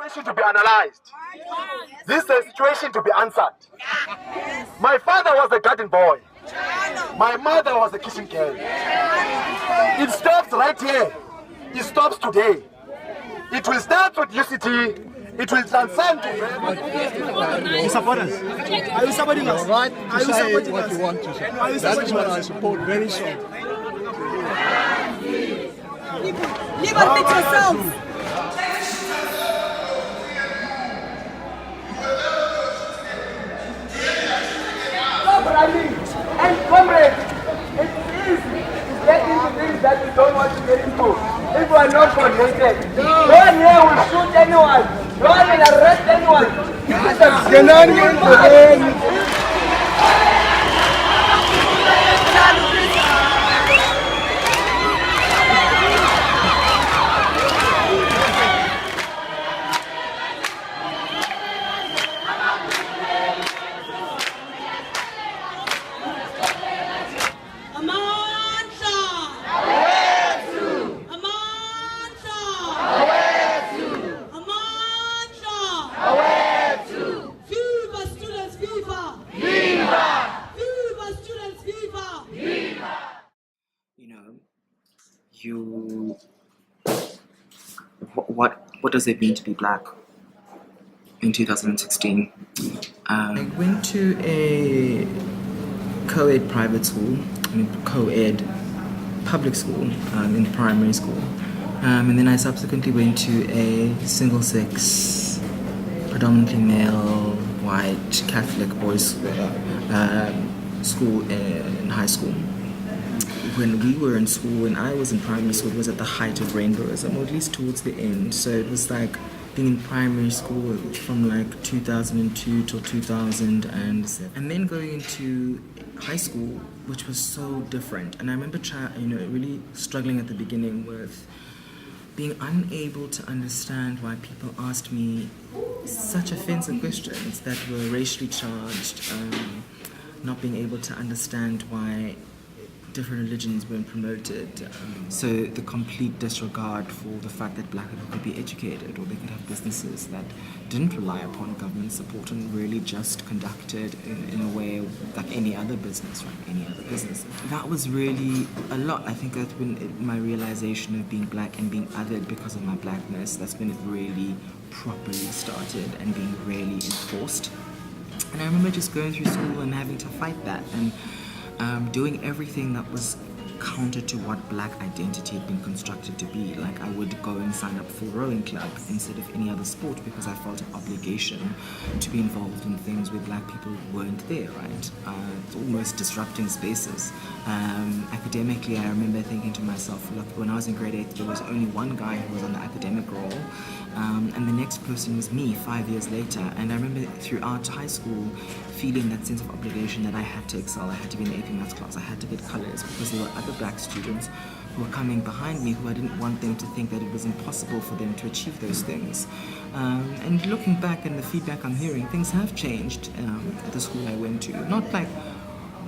situation to be analyzed. This is a situation to be answered. My father was a garden boy. My mother was a kitchen girl. It stops right here. It stops today. It will start with UCT. It will transcend to You support us? Are you supporting us? Right Are to you say supporting what us? you want to say. Are you That is supporting what us? I support very strongly. Liberate yourselves. Stop running. And comrades, it's easy to get into things that you don't want to get into. If you are not connected, no one here will shoot anyone. No one will arrest anyone. This is a What does it mean to be black in 2016? I went to a co-ed private school, co-ed public school in primary school, and then I subsequently went to a single-sex, predominantly male, white, Catholic boys school in high school. When we were in school, when I was in primary school, it was at the height of rainbowism, or at least towards the end. So it was like being in primary school from like 2002 till 2007, and then going into high school, which was so different. And I remember, really struggling at the beginning with being unable to understand why people asked me such offensive questions that were racially charged, not being able to understand why different religions weren't promoted. So the complete disregard for the fact that black people could be educated, or they could have businesses that didn't rely upon government support and really just conducted in a way like any other business, right? Any other business. That was really a lot. I think that's when my realization of being black and being othered because of my blackness, that's when it really properly started and being really enforced. And I remember just going through school and having to fight that, and doing everything that was counter to what black identity had been constructed to be. Like, I would go and sign up for rowing club instead of any other sport because I felt an obligation to be involved in things where black people weren't there, right? It's almost disrupting spaces. Academically, I remember thinking to myself, look, when I was in grade 8, there was only one guy who was on the academic role, and the next person was me 5 years later. And I remember throughout high school feeling that sense of obligation that I had to excel, I had to be in the AP Maths class, I had to get colours, because there were other black students who were coming behind me who I didn't want them to think that it was impossible for them to achieve those things. And looking back and the feedback I'm hearing, things have changed at the school I went to. Not like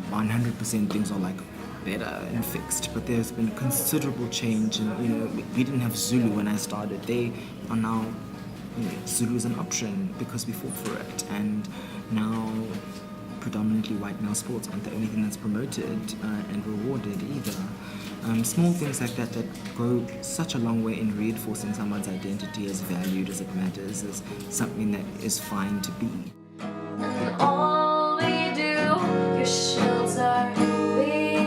100% things are like better and fixed, but there's been considerable change. And we didn't have Zulu when I started. They are now, Zulu is an option because we fought for it, and now predominantly white male sports aren't the only thing that's promoted and rewarded either. Small things like that go such a long way in reinforcing someone's identity as valued, as it matters, as something that is fine to be. All we do, your shields are clear.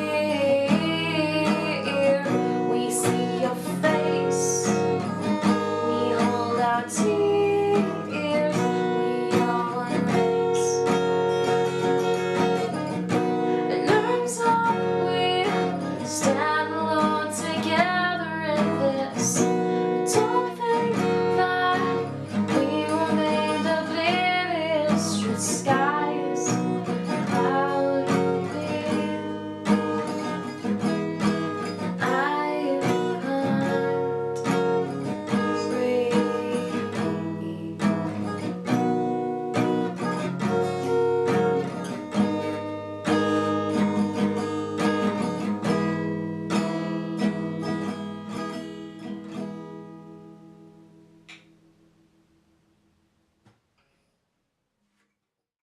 We see your face, we hold our tears.